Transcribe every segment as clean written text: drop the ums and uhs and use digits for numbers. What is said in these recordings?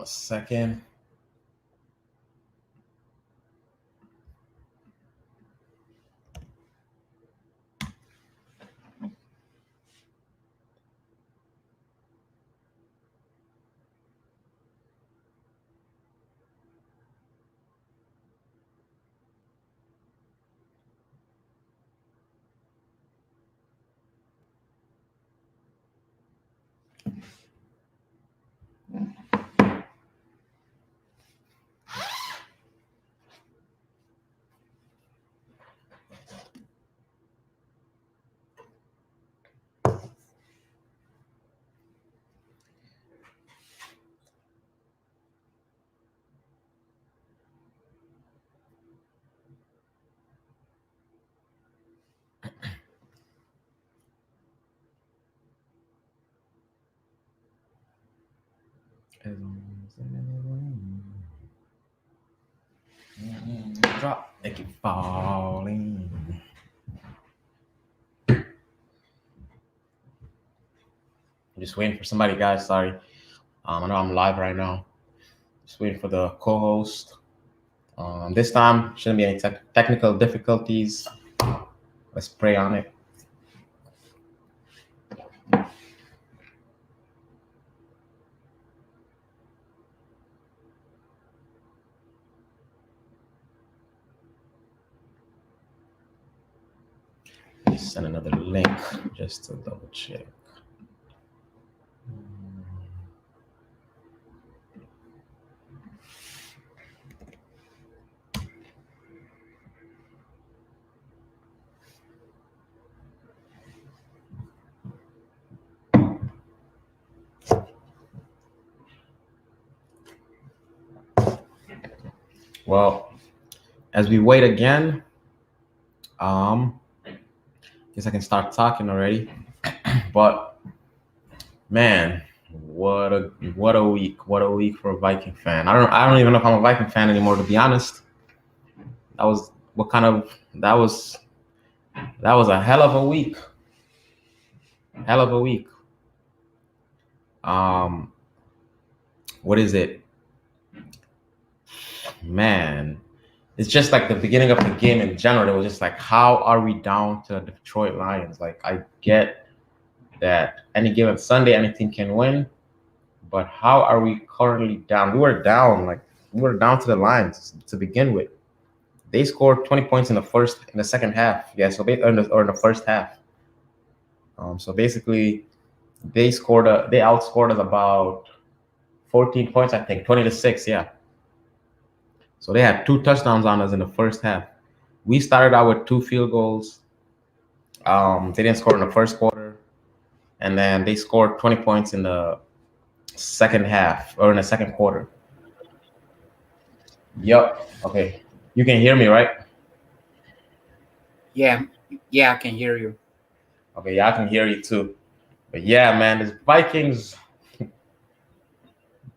a second. Drop, make it falling. I'm just waiting for somebody, guys. Sorry. I know I'm live right now. Just waiting for the co-host. This time shouldn't be any technical difficulties. Let's pray on it. Send another link just to double check. Well, as we wait again, guess I can start talking already. But man, what a week! What a week for a Viking fan. I don't even know if I'm a Viking fan anymore, to be honest. That was a hell of a week. Hell of a week. What is it? Man, it's just like the beginning of the game in general. It was just like, how are we down to the Detroit Lions? Like, I get that any given Sunday, any team can win, but how are we currently down? We were down to the Lions to begin with. They scored 20 points in the second half. Yeah, so in the first half. So basically, they outscored us about 14 points, I think, 20-6. Yeah. So they had 2 touchdowns on us in the first half. We started out with 2 field goals. They didn't score in the first quarter, and then they scored 20 points in the second half or in the second quarter. Yep. Okay. You can hear me, right? Yeah, I can hear you. Okay, yeah, I can hear you too. But yeah, man, this Vikings,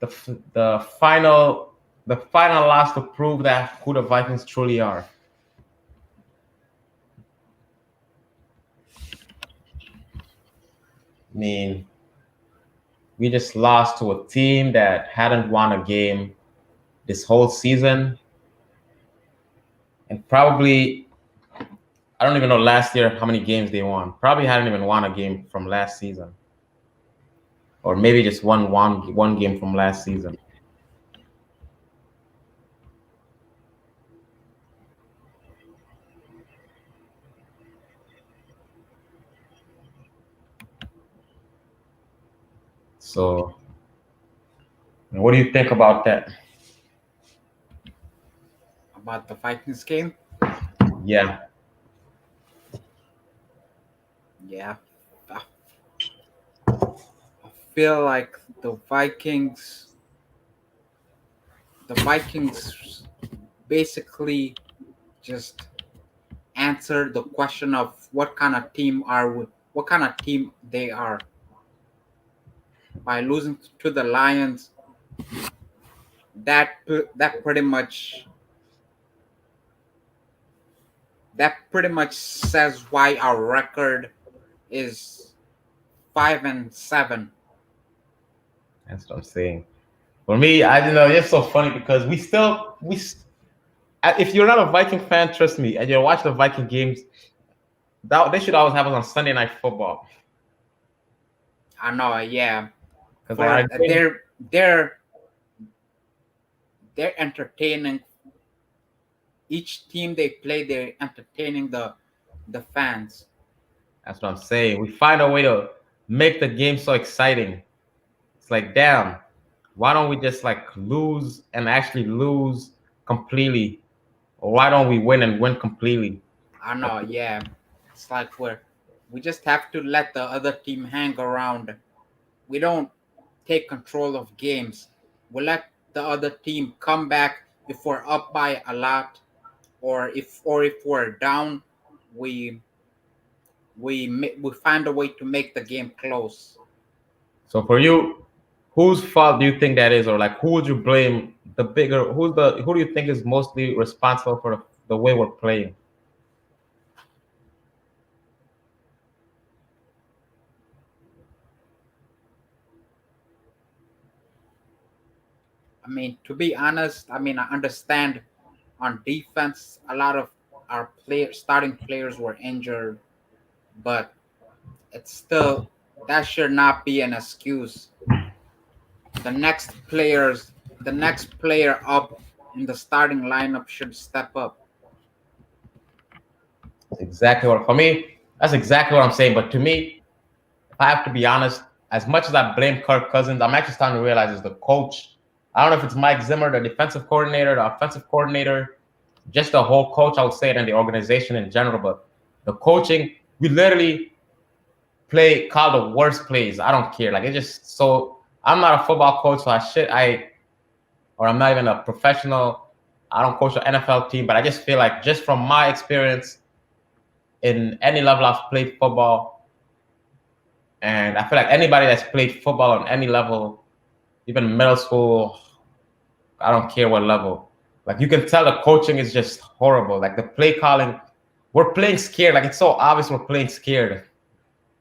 the final loss to prove that who the Vikings truly are. I mean, we just lost to a team that hadn't won a game this whole season, and probably, I don't even know last year how many games they won. Probably hadn't even won a game from last season, or maybe just won one game from last season. So, what do you think about that? About the Vikings game? Yeah. Yeah. I feel like the Vikings basically just answered the question of what kind of team they are by losing to the Lions. That pretty much says why our record is 5-7. That's what I'm saying. For me, I don't know. It's so funny because if you're not a Viking fan, trust me, and you watch the Viking games, that they should always have us on Sunday Night Football. I know, yeah. Because like For our game, they're entertaining each team they play. They're entertaining the fans. that's what I'm saying. We find a way to make the game so exciting. It's like, damn, why don't we just like lose and actually lose completely? Or why don't we win and win completely? I know, yeah. It's like we just have to let the other team hang around. We don't take control of games. We let the other team come back if we're up by a lot, or if we're down, we we find a way to make the game close. So for you, whose fault do you think that is, or like who would you blame? The bigger, who do you think is mostly responsible for the way we're playing? I mean, to be honest, I mean, I understand on defense a lot of our starting players were injured, but it's still, that should not be an excuse. The next player up in the starting lineup should step up. That's exactly what for me. That's exactly what I'm saying. But to me, if I have to be honest, as much as I blame Kirk Cousins, I'm actually starting to realize it's the coach. I don't know if it's Mike Zimmer, the defensive coordinator, the offensive coordinator, just the whole coach. I would say it, and the organization in general. But the coaching, we literally call the worst plays. I don't care. Like it's just so. I'm not a football coach, so or I'm not even a professional. I don't coach an NFL team, but I just feel like just from my experience in any level I've played football, and I feel like anybody that's played football on any level, even middle school, I don't care what level. Like you can tell the coaching is just horrible. Like the play calling, we're playing scared. Like it's so obvious we're playing scared.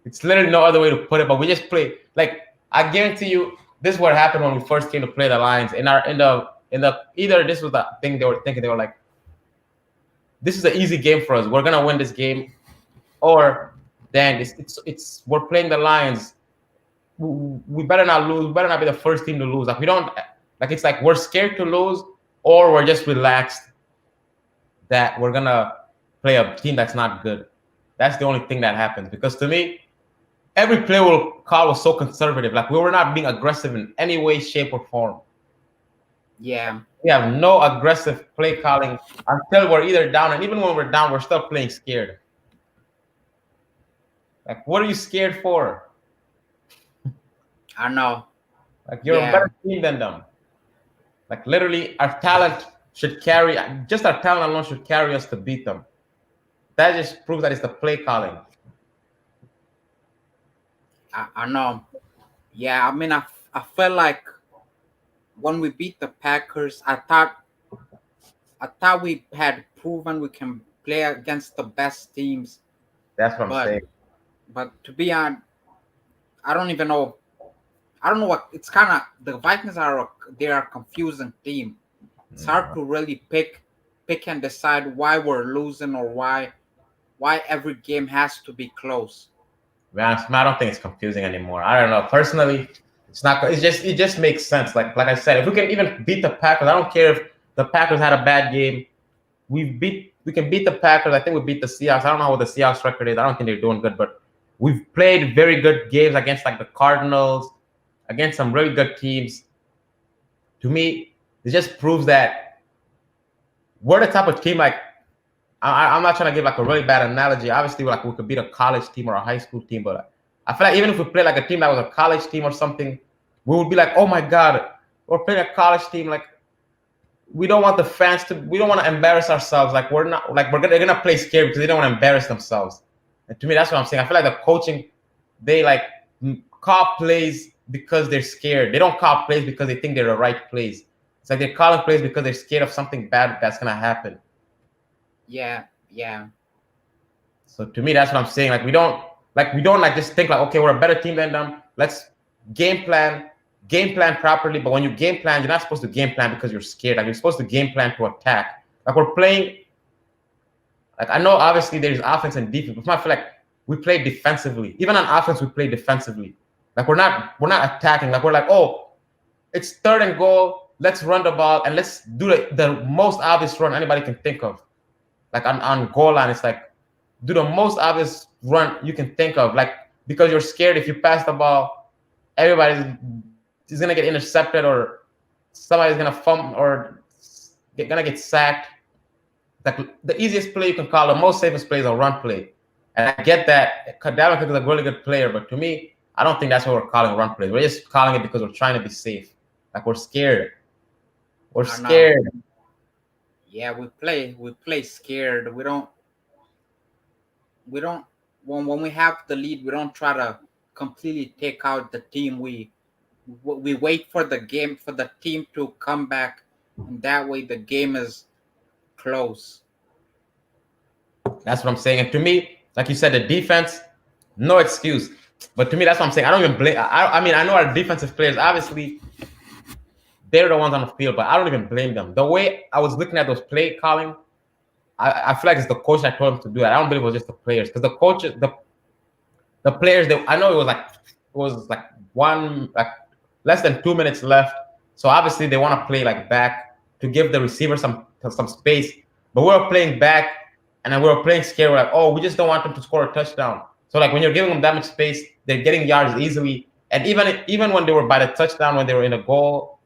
It's literally no other way to put it, but we just play. Like I guarantee you, this is what happened when we first came to play the Lions. In the either this was the thing they were thinking, they were like, this is an easy game for us. We're gonna win this game, or then it's we're playing the Lions. We better not lose. We better not be the first team to lose. Like we don't like it's like we're scared to lose, or we're just relaxed that we're gonna play a team that's not good. That's the only thing that happens. Because to me, every play we'll call was so conservative. Like we were not being aggressive in any way, shape, or form. Yeah, We have no aggressive play calling until we're either down, and even when we're down, we're still playing scared. Like, what are you scared for? I know. Like, you're a Yeah, better team than them. Like, literally, our talent should carry, just our talent alone should carry us to beat them. That just proves that it's the play calling. I know. Yeah, I mean, I felt like when we beat the Packers, I thought we had proven we can play against the best teams, That's what I'm but saying. to be honest, I don't even know. I don't know what it's kind of. The Vikings they are a confusing team. It's hard to really pick and decide why we're losing or why every game has to be close. To be honest, I don't think it's confusing anymore. I don't know. Personally, it's not. It just makes sense. Like I said, if we can even beat the Packers, I don't care if the Packers had a bad game. We can beat the Packers. I think we beat the Seahawks. I don't know what the Seahawks record is. I don't think they're doing good, but we've played very good games against like the Cardinals, against some really good teams. To me, it just proves that we're the type of team like I'm not trying to give like a really bad analogy. Obviously, like we could beat a college team or a high school team, but I feel like even if we play like a team that was a college team or something, we would be like, oh my god, we're playing a college team. Like we don't want the fans to. We don't want to embarrass ourselves. Like we're not. Like they're gonna play scared because they don't want to embarrass themselves. And to me, that's what I'm saying. I feel like the coaching, they like call plays because they're scared. They don't call plays because they think they're the right plays. It's like they're calling plays because they're scared of something bad that's gonna happen. Yeah, yeah, So to me, that's what I'm saying. Like we don't like just think like okay, we're a better team than them. Let's game plan, game plan properly. But when you game plan, you're not supposed to game plan because you're scared. Like you're supposed to game plan to attack. Like we're playing. Like I know obviously there's offense and defense, but I feel like we play defensively. Even on offense, we play defensively. Like we're not attacking. Like we're like, oh, it's third and goal. Let's run the ball and let's do the most obvious run anybody can think of. Like on goal line, it's like do the most obvious run you can think of. Like because you're scared if you pass the ball, everybody's is gonna get intercepted or somebody's gonna fumble or gonna get sacked. Like the easiest play you can call, the most safest play is a run play. And I get that Dalvin Cook is a really good player, but to me, I don't think that's what we're calling run plays. We're just calling it because we're trying to be safe. Like we're scared. We're I know. scared. Yeah, we play scared. We don't when we have the lead, we don't try to completely take out the team. We wait for the game for the team to come back, and that way the game is close. That's what I'm saying. And to me, like you said, the defense, no excuse. But to me, that's what I'm saying. I don't even blame. I mean, I know our defensive players, obviously, they're the ones on the field, but I don't even blame them. The way I was looking at those play calling, I feel like it's the coach that told them to do it. I don't believe it was just the players because the coaches, the players, I know it was like one like less than 2 minutes left. So obviously they want to play like back to give the receiver some space. But we were playing back and then we were playing scared. We're like, oh, we just don't want them to score a touchdown. So like when you're giving them that much space, they're getting yards easily. And even when they were by the touchdown, when they were in the goal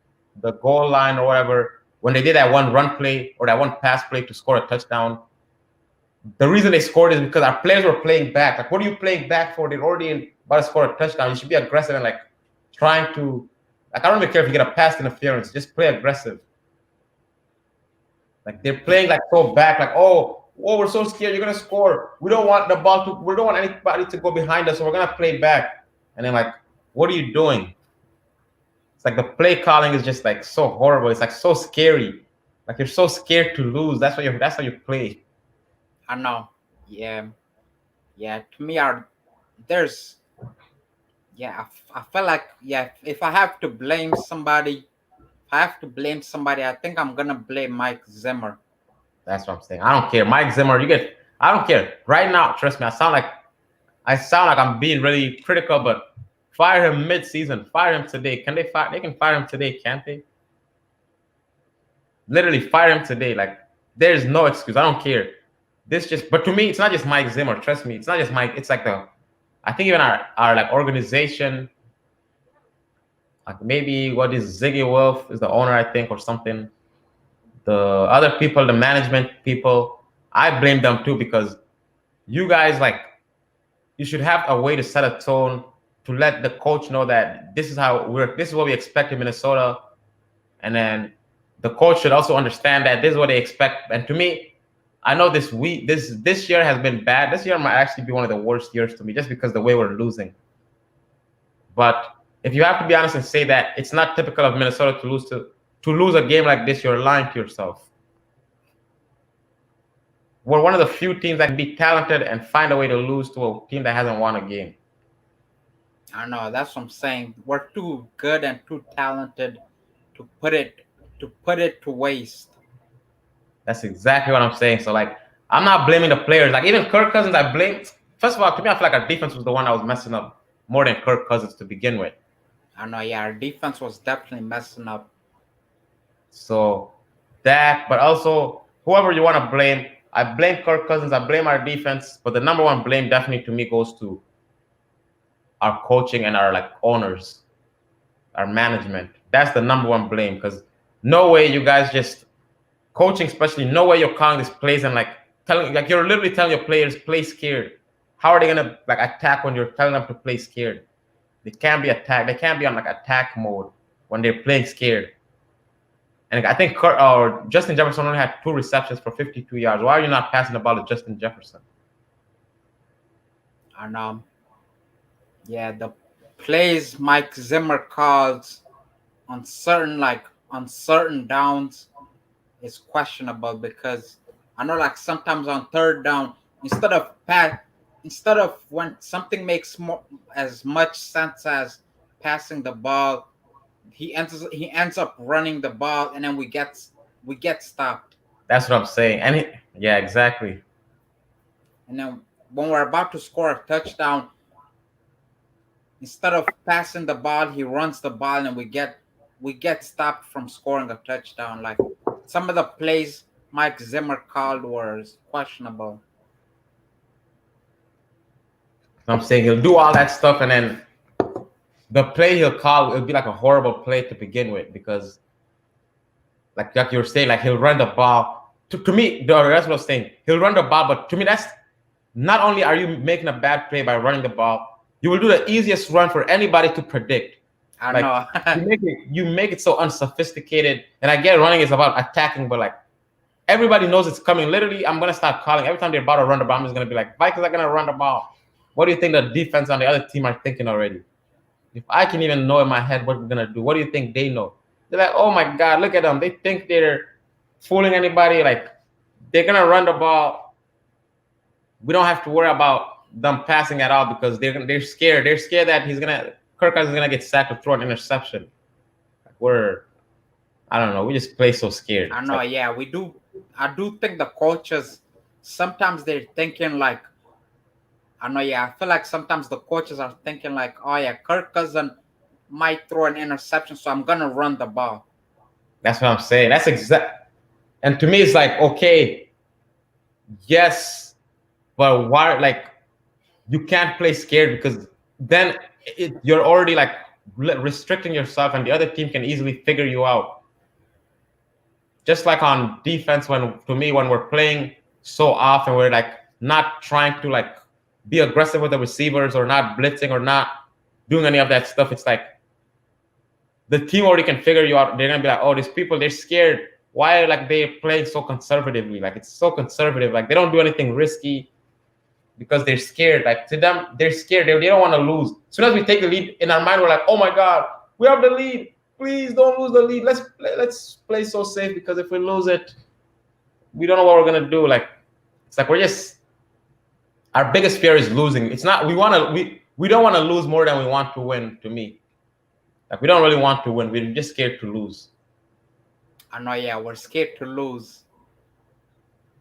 line or whatever, when they did that one run play or that one pass play to score a touchdown, the reason they scored is because our players were playing back. Like, what are you playing back for? They're already about to score a touchdown. You should be aggressive and like trying to. Like, I don't even care if you get a pass interference. Just play aggressive. Like they're playing like so back. Like, oh, we're so scared. You're gonna score. We don't want the ball to. We don't want anybody to go behind us. So we're gonna play back. And then like, what are you doing? It's like the play calling is just like so horrible. It's like so scary. Like you're so scared to lose. That's how you play. I know. Yeah, yeah. To me, there's yeah. I feel like if I have to blame somebody, I think I'm gonna blame Mike Zimmer. That's what I'm saying. I don't care. Mike Zimmer, I don't care. Right now, trust me, I sound like I'm being really critical, but fire him mid-season. Fire him today. Can they fire? They can fire him today, can't they? Literally fire him today. Like there's no excuse. I don't care. But to me, it's not just Mike Zimmer. Trust me, it's not just Mike. It's like I think even our like organization, like maybe what is Ziggy Wolf is the owner, I think, or something. The other people, the management people, I blame them too because you guys like you should have a way to set a tone to let the coach know that this is what we expect in Minnesota, and then the coach should also understand that this is what they expect. And to me, I know this year has been bad. This year might actually be one of the worst years to me, just because the way we're losing. But if you have to be honest and say that it's not typical of Minnesota to lose a game like this, you're lying to yourself. We're one of the few teams that can be talented and find a way to lose to a team that hasn't won a game. I know. That's what I'm saying. We're too good and too talented to put it to waste. That's exactly what I'm saying. So like, I'm not blaming the players. Like even Kirk Cousins, I blame. First of all, to me, I feel like our defense was the one that was messing up more than Kirk Cousins to begin with. I know. Yeah, our defense was definitely messing up. So that, but also whoever you want to blame, I blame Kirk Cousins. I blame our defense, but the number one blame definitely to me goes to our coaching and our like owners, our management. That's the number one blame because no way you guys just coaching, especially no way you're calling these plays and like you're literally telling your players play scared. How are they gonna like attack when you're telling them to play scared? They can't be attacked. They can't be on like attack mode when they're playing scared. And I think Justin Jefferson only had 2 receptions for 52 yards. Why are you not passing the ball to Justin Jefferson? I know. Yeah, the plays Mike Zimmer calls on certain downs is questionable because I know like sometimes on third down instead of when something makes more as much sense as passing the ball, he ends up running the ball, and then we get stopped. That's what I'm saying. Yeah, exactly. And then when we're about to score a touchdown, instead of passing the ball, he runs the ball, and we get stopped from scoring a touchdown. Like some of the plays Mike Zimmer called were questionable. I'm saying he'll do all that stuff, and then the play he'll call it'll be like a horrible play to begin with because, like you were saying, like he'll run the ball. To me, that's what I was saying. He'll run the ball, but to me, that's not only are you making a bad play by running the ball, you will do the easiest run for anybody to predict. I Like know. you make it so unsophisticated. And I get running is about attacking, but like everybody knows it's coming. Literally, I'm gonna start calling every time they're about to run the ball. I'm just gonna be like, Vikings are gonna run the ball. What do you think the defense on the other team are thinking already? If I can even know in my head what we're gonna do, what do you think they know? They're like, oh my god, look at them. They think they're fooling anybody. Like they're gonna run the ball. We don't have to worry about them passing at all because they're scared. They're scared that Kirk Cousins is gonna get sacked or throw an interception. Like we're I don't know. We just play so scared. I It's know. like Yeah, we do. I do think the coaches sometimes they're thinking like, I know. Yeah, I feel like sometimes the coaches are thinking like, oh yeah, Kirk Cousins might throw an interception, so I'm gonna run the ball. that's what I'm saying. That's exact. And to me, it's like okay, yes, but why? Like you can't play scared because then you're already like restricting yourself, and the other team can easily figure you out. Just like on defense, when to me when we're playing so often, we're like not trying to like be aggressive with the receivers or not blitzing or not doing any of that stuff. It's like the team already can figure you out. They're gonna be like, oh, these people they're scared. Why like they playing so conservatively? Like it's so conservative. Like they don't do anything risky because they're scared. Like to them, they're scared. They don't want to lose. As soon as we take the lead in our mind, we're like, oh my god, we have the lead. Please don't lose the lead. Let's play so safe because if we lose it, we don't know what we're gonna do. Like it's like we're just our biggest fear is losing. It's not we don't want to lose more than we want to win. To me, like we don't really want to win. We're just scared to lose. I know. Yeah, we're scared to lose.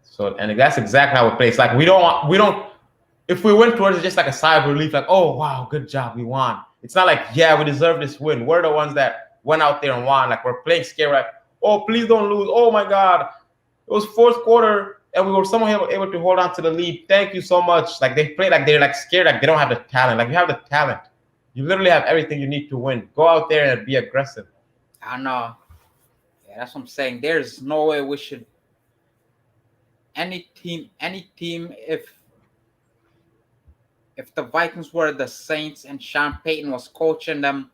So and that's exactly how we play. It's like we don't. If we win towards it, just like a sigh of relief, like oh wow, good job, we won. It's not like yeah, we deserve this win. We're the ones that went out there and won. Like we're playing scared. Like oh please don't lose. Oh my god, it was fourth quarter and we were somehow able to hold on to the lead. Thank you so much. Like they play like they're like scared. Like they don't have the talent. Like you have the talent. You literally have everything you need to win. Go out there and be aggressive. I know. Yeah, that's what I'm saying. There's no way we should any team if the Vikings were the Saints and Sean Payton was coaching them,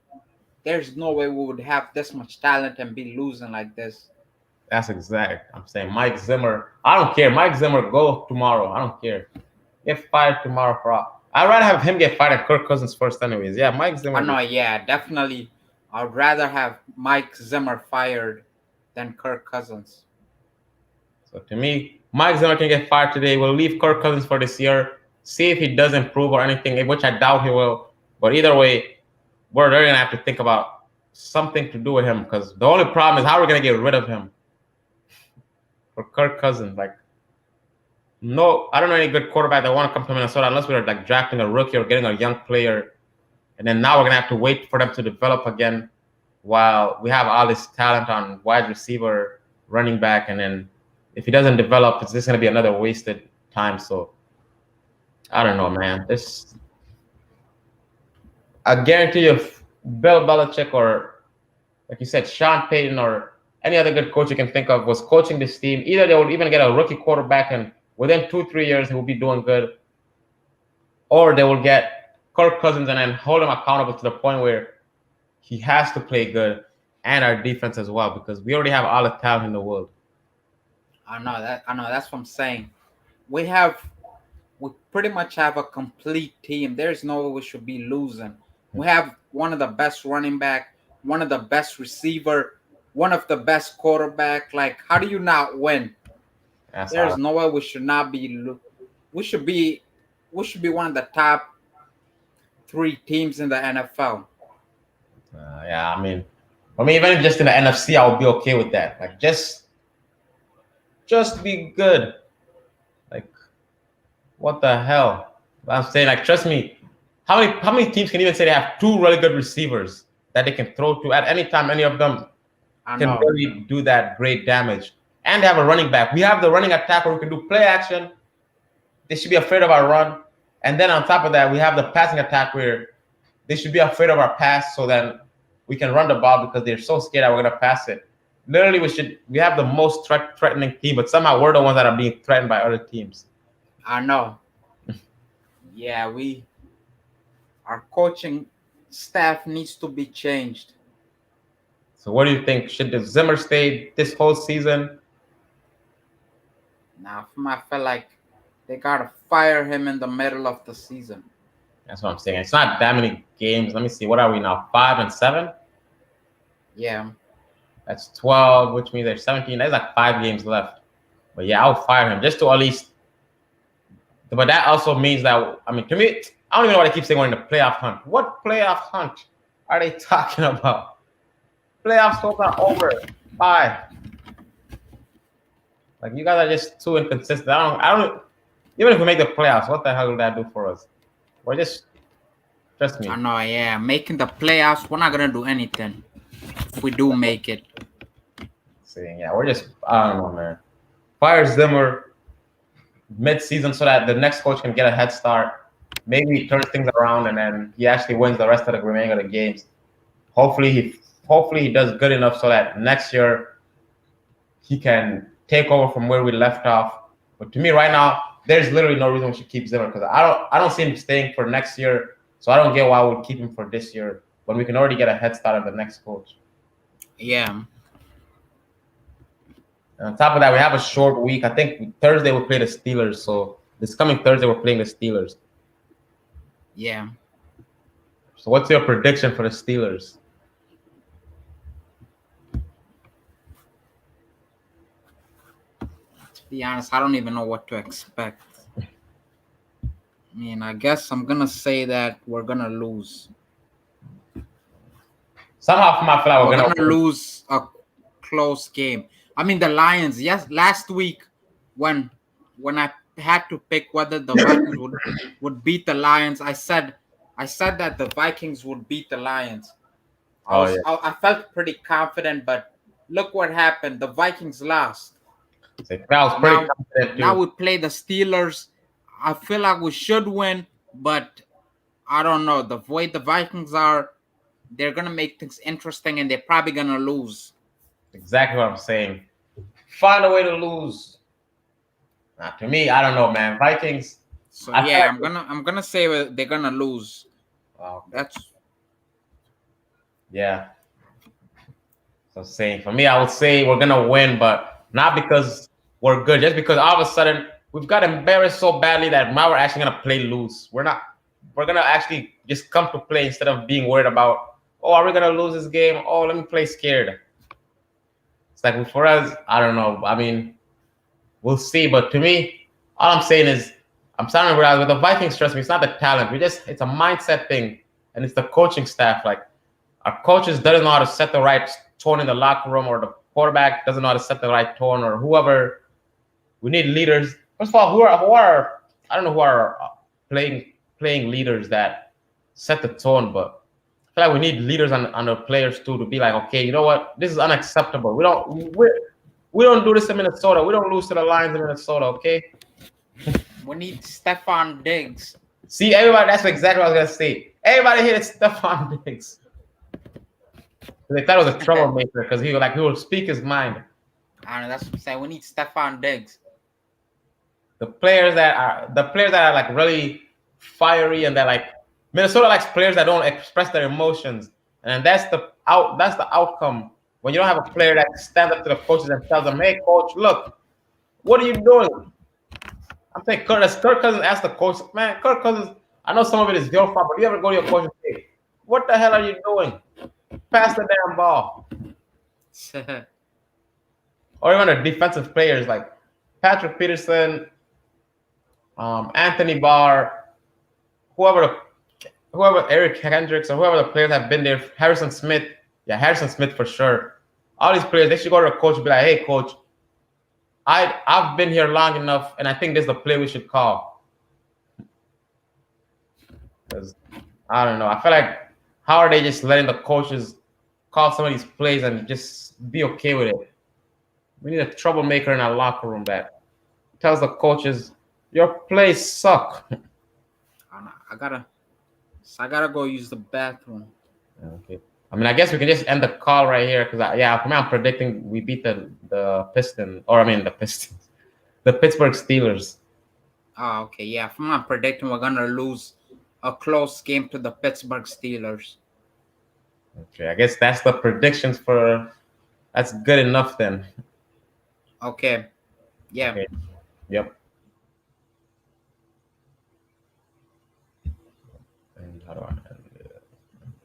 there's no way we would have this much talent and be losing like this. That's exact. I'm saying Mike Zimmer. I don't care. Mike Zimmer, go tomorrow. I don't care. Get fired tomorrow for all. I'd rather have him get fired than Kirk Cousins first, anyways. Yeah, Mike I Zimmer. know, yeah, definitely. I'd rather have Mike Zimmer fired than Kirk Cousins. So to me, Mike Zimmer can get fired today. We'll leave Kirk Cousins for this year. See if he does improve or anything, which I doubt he will. But either way, we're really gonna have to think about something to do with him because the only problem is how we're gonna get rid of him for Kirk Cousins. Like, no, I don't know any good quarterback that want to come to Minnesota unless we're like drafting a rookie or getting a young player. And then now we're gonna have to wait for them to develop again while we have all this talent on wide receiver, running back, and then if he doesn't develop, it's just gonna be another wasted time. So I don't know, man. This I guarantee you, if Bill Belichick or like you said, Sean Payton or any other good coach you can think of was coaching this team, either they would even get a rookie quarterback and within 2-3 years he will be doing good, or they will get Kirk Cousins and then hold him accountable to the point where he has to play good and our defense as well because we already have all the talent in the world. I know that. I know that's what I'm saying. We pretty much have a complete team. There's no way we should be losing. We have one of the best running back, one of the best receiver, one of the best quarterback. Like, how do you not win? That's There's all. no way we should not be. We should be. We should be one of the top 3 teams in the NFL. Yeah, I mean, I mean, even just in the NFC, I would be okay with that. Like, just be good. Like, what the hell? I'm saying, like, trust me. How many teams can even say they have two really good receivers that they can throw to at any time? Any of them I can know. really do that great damage. And they have a running back. We have the running attack where we can do play action. They should be afraid of our run. And then on top of that, we have the passing attack where they should be afraid of our pass so that we can run the ball because they're so scared that we're gonna pass it. Literally, we have the most threatening team, but somehow we're the ones that are being threatened by other teams. I know. Yeah, our coaching staff needs to be changed. So what do you think? Should the Zimmer stay this whole season? Now, I feel like they gotta fire him in the middle of the season. That's what I'm saying. It's not that many games. Let me see. What are we now? 5-7? Yeah, That's 12, which means there's 17. There's like 5 games left. But yeah, I'll fire him just to at least. But that also means that, I mean, to me, I don't even know what I keep saying. We're in the playoff hunt. What playoff hunt are they talking about? Playoffs hopes are over. Bye. Like, you guys are just too inconsistent. I don't. Even if we make the playoffs, what the hell will that do for us? We're just. Trust me. I know. Yeah, making the playoffs, we're not gonna do anything if we do make it. Saying, yeah, we're just. I don't know, man. Fire Zimmer mid-season so that the next coach can get a head start. Maybe he turns things around and then he actually wins the rest of the remaining of the games. Hopefully he does good enough so that next year he can take over from where we left off. But to me, right now, there's literally no reason we should keep Zimmer because I don't see him staying for next year. So I don't get why we would keep him for this year when we can already get a head start on the next coach. Yeah. And on top of that, we have a short week. I think Thursday we play the Steelers. So this coming Thursday we're playing the Steelers. Yeah. So what's your prediction for the Steelers? To be honest, I don't even know what to expect. I mean, I guess I'm gonna say that we're gonna lose. Somehow, from I feel like We're we're gonna gonna lose a close game. I mean, the Lions. Yes, last week when I had to pick whether the Vikings would beat the Lions, I said that the Vikings would beat the Lions. Oh yeah. I felt pretty confident, but look what happened. The Vikings lost. So I was pretty Now, confident now too. we play the Steelers. I feel like we should win, but I don't know. The way the Vikings are, they're gonna make things interesting, and they're probably gonna lose. Exactly what I'm saying. Find a way to lose. Now, to me, I don't know, man. Vikings. So I feel yeah, like I'm gonna say they're gonna lose. okay. That's Yeah. So saying for me, I would say we're gonna win, but not because we're good, just because all of a sudden we've got embarrassed so badly that now we're actually gonna play loose. We're not. We're gonna actually just come to play instead of being worried about, oh, are we gonna lose this game? Oh, let me play scared. It's like for us, I don't know. I mean, we'll see. But to me, all I'm saying is, I'm starting to realize with the Vikings, trust me, it's not the talent. It's a mindset thing, and it's the coaching staff. Like our coaches doesn't know how to set the right tone in the locker room, or the quarterback doesn't know how to set the right tone, or whoever. We need leaders. First of all, who are I don't know who are playing leaders that set the tone, but I feel like we need leaders on the players too to be like, okay, you know what, this is unacceptable. We don't do this in Minnesota. We don't lose to the Lions in Minnesota, okay? we need Stephon Diggs. See, everybody, that's exactly what I was gonna say. Everybody hated Stephon Diggs. They thought it was a troublemaker because he would speak his mind. I know that's what I'm saying. We need Stephon Diggs. The players that are like really fiery and that like Minnesota likes players that don't express their emotions, and that's the outcome when you don't have a player that stands up to the coaches and tells them, "Hey, coach, look, what are you doing?" I'm saying, Kirk Cousins asked the coach, "Man, Kirk Cousins, I know some of it is your fault, but you ever go to your coach and say, what the hell are you doing? Pass the damn ball." Or even the defensive players like Patrick Peterson, Anthony Barr, whoever Eric Hendricks, or whoever the players have been there, Harrison Smith. Yeah, Harrison Smith for sure. All these players, they should go to a coach and be like, "Hey, coach, I've been here long enough, and I think this is the play we should call." Because I don't know. I feel like how are they just letting the coaches call some of these plays and just be okay with it? We need a troublemaker in our locker room that tells the coaches your plays suck. I gotta, so I gotta go use the bathroom. Okay. I mean, I guess we can just end the call right here because, yeah, for me, I'm predicting we beat the Pistons, or I mean, the Pistons, the Pittsburgh Steelers. Oh, okay, yeah. From my predicting, we're gonna lose a close game to the Pittsburgh Steelers. Okay, I guess that's the predictions for. That's good enough then. Okay, yeah. Okay. Yep.